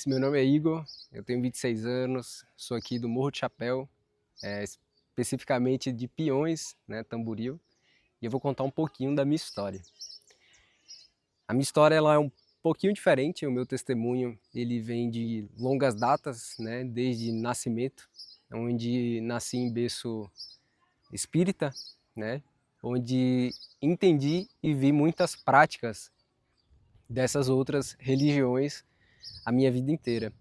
Meu nome é Igor, eu tenho 26 anos, sou aqui do Morro de Chapéu, especificamente de Piões, né, Tamboril, e eu vou contar um pouquinho da minha história. A minha história ela é um pouquinho diferente, o meu testemunho ele vem de longas datas, né, desde nascimento, onde nasci em berço espírita, né, onde entendi e vi muitas práticas dessas outras religiões a minha vida inteira.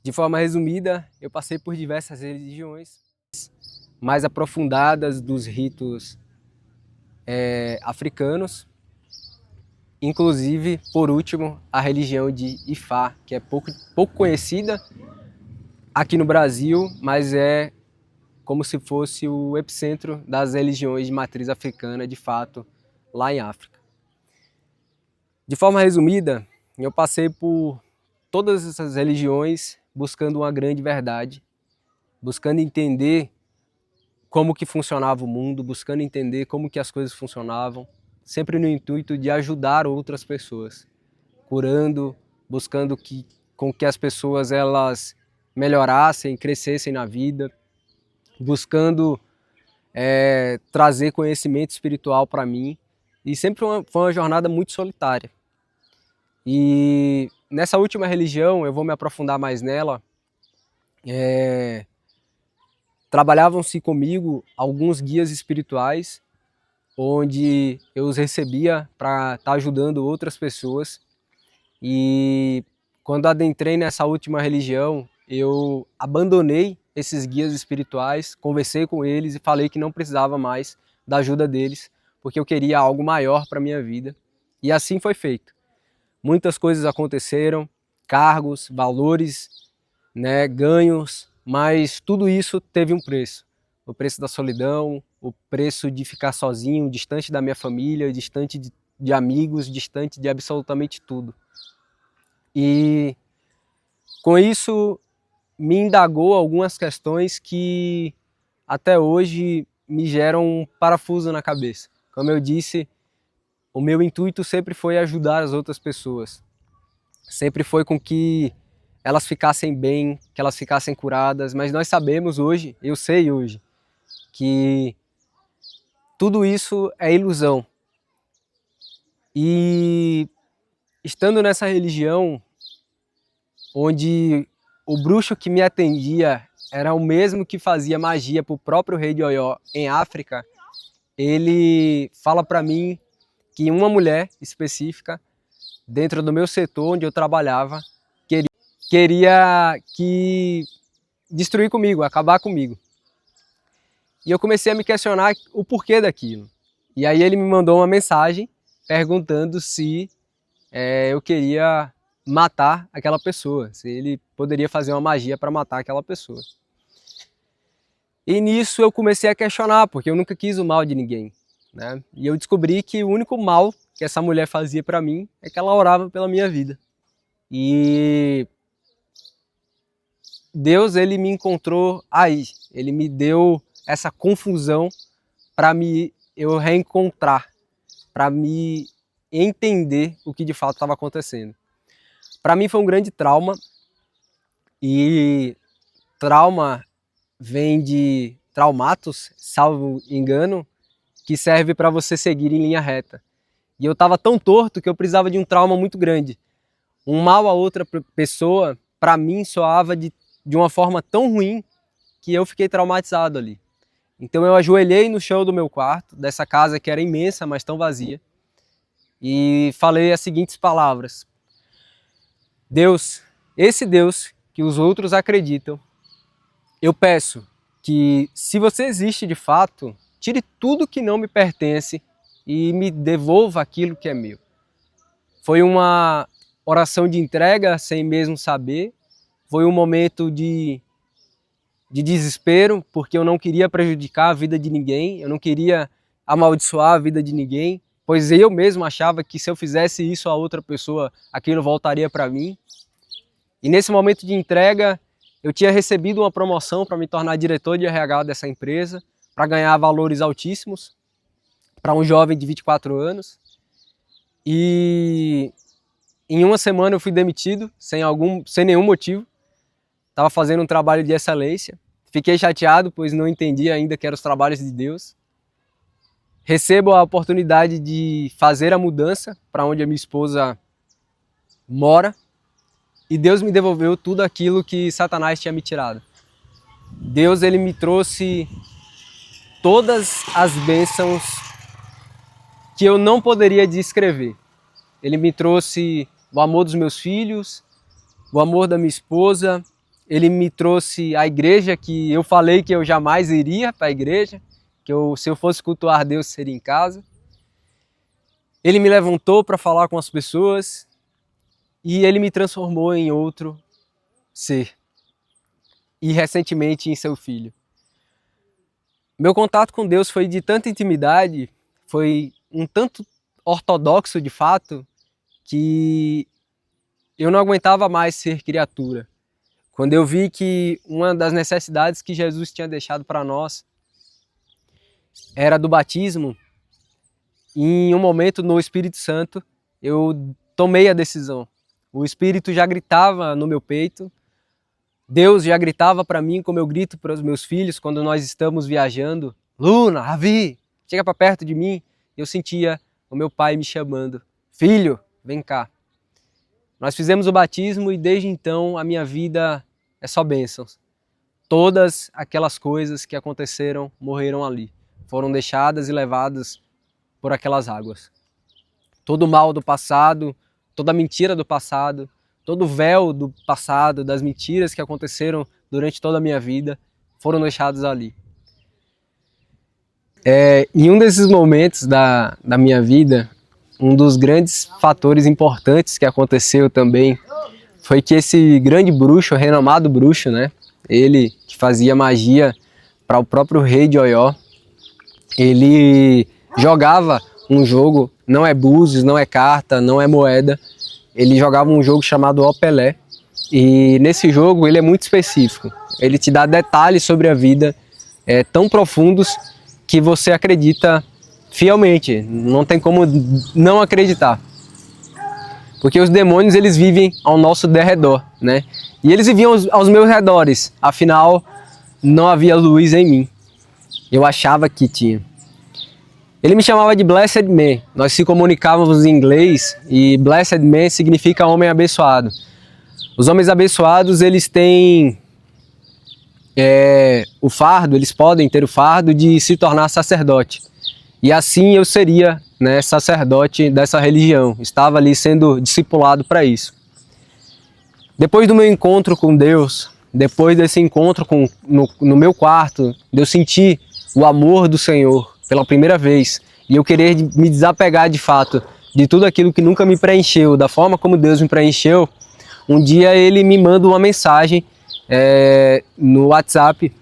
De forma resumida, eu passei por diversas religiões mais aprofundadas dos ritos africanos, inclusive, por último, a religião de Ifá, que é pouco conhecida aqui no Brasil, mas é como se fosse o epicentro das religiões de matriz africana, de fato, lá em África. De forma resumida, eu passei por todas essas religiões buscando uma grande verdade, buscando entender como que funcionava o mundo, buscando entender como que as coisas funcionavam, sempre no intuito de ajudar outras pessoas, curando, buscando com que as pessoas elas melhorassem, crescessem na vida, buscando trazer conhecimento espiritual para mim, e sempre foi uma jornada muito solitária. E nessa última religião, eu vou me aprofundar mais nela, trabalhavam-se comigo alguns guias espirituais, onde eu os recebia para estar ajudando outras pessoas. E quando adentrei nessa última religião, eu abandonei esses guias espirituais, conversei com eles e falei que não precisava mais da ajuda deles, porque eu queria algo maior para a minha vida. E assim foi feito. Muitas coisas aconteceram, cargos, valores, né, ganhos, mas tudo isso teve um preço. O preço da solidão, o preço de ficar sozinho, distante da minha família, distante de amigos, distante de absolutamente tudo. E com isso me indagou algumas questões que até hoje me geram um parafuso na cabeça. Como eu disse, o meu intuito sempre foi ajudar as outras pessoas. Sempre foi com que elas ficassem bem, que elas ficassem curadas, mas nós sabemos hoje, eu sei hoje, que tudo isso é ilusão. E estando nessa religião, onde o bruxo que me atendia era o mesmo que fazia magia para o próprio rei de Oió em África, ele fala para mim que uma mulher específica, dentro do meu setor onde eu trabalhava, queria destruir comigo, acabar comigo. E eu comecei a me questionar o porquê daquilo. E aí ele me mandou uma mensagem perguntando se eu queria matar aquela pessoa, se ele poderia fazer uma magia para matar aquela pessoa. E nisso eu comecei a questionar, porque eu nunca quis o mal de ninguém, né? E eu descobri que o único mal que essa mulher fazia para mim é que ela orava pela minha vida. E Deus, ele me encontrou aí, ele me deu essa confusão para eu reencontrar, para me entender o que de fato estava acontecendo. Para mim foi um grande trauma, e trauma vem de traumatos, salvo engano, que serve para você seguir em linha reta. E eu estava tão torto que eu precisava de um trauma muito grande. Um mal a outra pessoa, para mim, soava de uma forma tão ruim que eu fiquei traumatizado ali. Então eu ajoelhei no chão do meu quarto, dessa casa que era imensa, mas tão vazia, e falei as seguintes palavras: Deus, esse Deus que os outros acreditam, eu peço que, se você existe de fato, tire tudo que não me pertence e me devolva aquilo que é meu. Foi uma oração de entrega sem mesmo saber, foi um momento de desespero, porque eu não queria prejudicar a vida de ninguém, eu não queria amaldiçoar a vida de ninguém, pois eu mesmo achava que se eu fizesse isso a outra pessoa, aquilo voltaria para mim. E nesse momento de entrega, eu tinha recebido uma promoção para me tornar diretor de RH dessa empresa, para ganhar valores altíssimos, para um jovem de 24 anos. E Em uma semana eu fui demitido, sem nenhum motivo. Estava fazendo um trabalho de excelência. Fiquei chateado, pois não entendi ainda que eram os trabalhos de Deus. Recebo a oportunidade de fazer a mudança para onde a minha esposa mora. E Deus me devolveu tudo aquilo que Satanás tinha me tirado. Deus, ele me trouxe todas as bênçãos que eu não poderia descrever. Ele me trouxe o amor dos meus filhos, o amor da minha esposa. Ele me trouxe a igreja, que eu falei que eu jamais iria para a igreja, que se eu fosse cultuar Deus seria em casa. Ele me levantou para falar com as pessoas e ele me transformou em outro ser. E recentemente em seu filho. Meu contato com Deus foi de tanta intimidade, foi um tanto ortodoxo de fato, que eu não aguentava mais ser criatura. Quando eu vi que uma das necessidades que Jesus tinha deixado para nós era do batismo, em um momento no Espírito Santo, eu tomei a decisão. O Espírito já gritava no meu peito, Deus já gritava para mim como eu grito para os meus filhos quando nós estamos viajando. Luna, Ravi, chega para perto de mim. Eu sentia o meu pai me chamando. Filho, vem cá. Nós fizemos o batismo e desde então a minha vida é só bênçãos. Todas aquelas coisas que aconteceram morreram ali. Foram deixadas e levadas por aquelas águas. Todo o mal do passado, toda a mentira do passado, todo o véu do passado, das mentiras que aconteceram durante toda a minha vida, foram deixados ali. Em um desses momentos da minha vida, um dos grandes fatores importantes que aconteceu também foi que esse grande bruxo, renomado bruxo, né? Ele que fazia magia para o próprio rei de Oió, ele jogava um jogo, não é búzios, não é carta, não é moeda, ele jogava um jogo chamado Opelé, e nesse jogo ele é muito específico, ele te dá detalhes sobre a vida tão profundos que você acredita fielmente, não tem como não acreditar. Porque os demônios, eles vivem ao nosso derredor, né? E eles viviam aos meus redores, afinal não havia luz em mim, eu achava que tinha. Ele me chamava de Blessed Man, nós se comunicávamos em inglês e Blessed Man significa homem abençoado. Os homens abençoados, eles têm o fardo, eles podem ter o fardo de se tornar sacerdote. E assim eu seria, né, sacerdote dessa religião, estava ali sendo discipulado para isso. Depois do meu encontro com Deus, depois desse encontro no meu quarto, eu senti o amor do Senhor pela primeira vez, e eu querer me desapegar de fato de tudo aquilo que nunca me preencheu, da forma como Deus me preencheu. Um dia ele me manda uma mensagem no WhatsApp,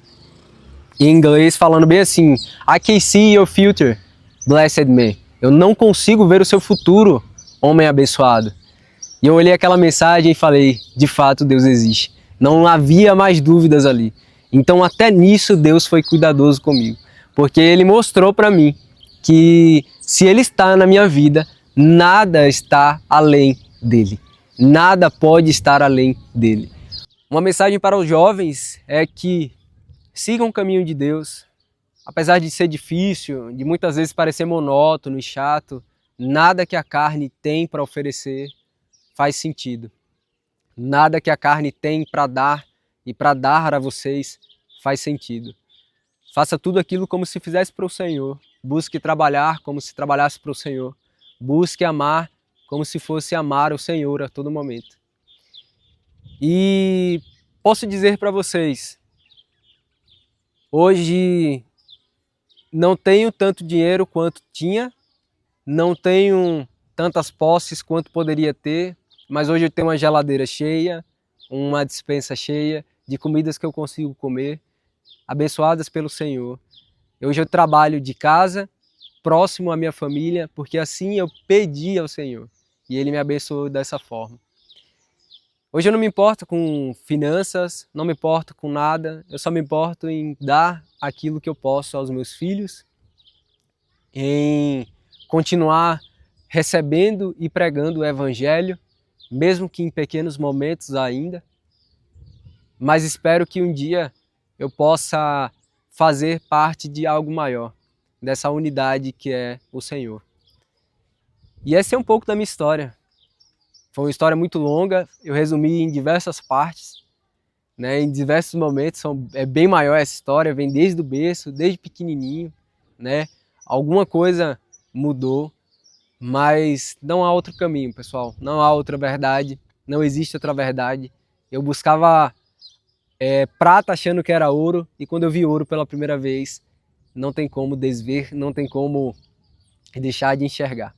em inglês, falando bem assim: I can see your future, blessed man. Eu não consigo ver o seu futuro, homem abençoado. E eu olhei aquela mensagem e falei: de fato Deus existe. Não havia mais dúvidas ali. Então até nisso Deus foi cuidadoso comigo. Porque ele mostrou para mim que se ele está na minha vida, nada está além dele. Nada pode estar além dele. Uma mensagem para os jovens é que sigam o caminho de Deus. Apesar de ser difícil, de muitas vezes parecer monótono e chato, nada que a carne tem para oferecer faz sentido. Nada que a carne tem para dar e para dar a vocês faz sentido. Faça tudo aquilo como se fizesse para o Senhor. Busque trabalhar como se trabalhasse para o Senhor. Busque amar como se fosse amar o Senhor a todo momento. E posso dizer para vocês, hoje não tenho tanto dinheiro quanto tinha, não tenho tantas posses quanto poderia ter, mas hoje eu tenho uma geladeira cheia, uma despensa cheia de comidas que eu consigo comer, abençoadas pelo Senhor. Hoje eu trabalho de casa, próximo à minha família, porque assim eu pedi ao Senhor e Ele me abençoou dessa forma. Hoje eu não me importo com finanças, não me importo com nada, eu só me importo em dar aquilo que eu posso aos meus filhos, em continuar recebendo e pregando o Evangelho mesmo que em pequenos momentos ainda, mas espero que um dia eu possa fazer parte de algo maior, dessa unidade que é o Senhor. E essa é um pouco da minha história. Foi uma história muito longa, eu resumi em diversas partes, né, em diversos momentos. É bem maior essa história, vem desde o berço, desde pequenininho, né? Alguma coisa mudou, mas não há outro caminho, pessoal. Não há outra verdade, não existe outra verdade. Eu buscava prata achando que era ouro, e quando eu vi ouro pela primeira vez, não tem como desver, não tem como deixar de enxergar.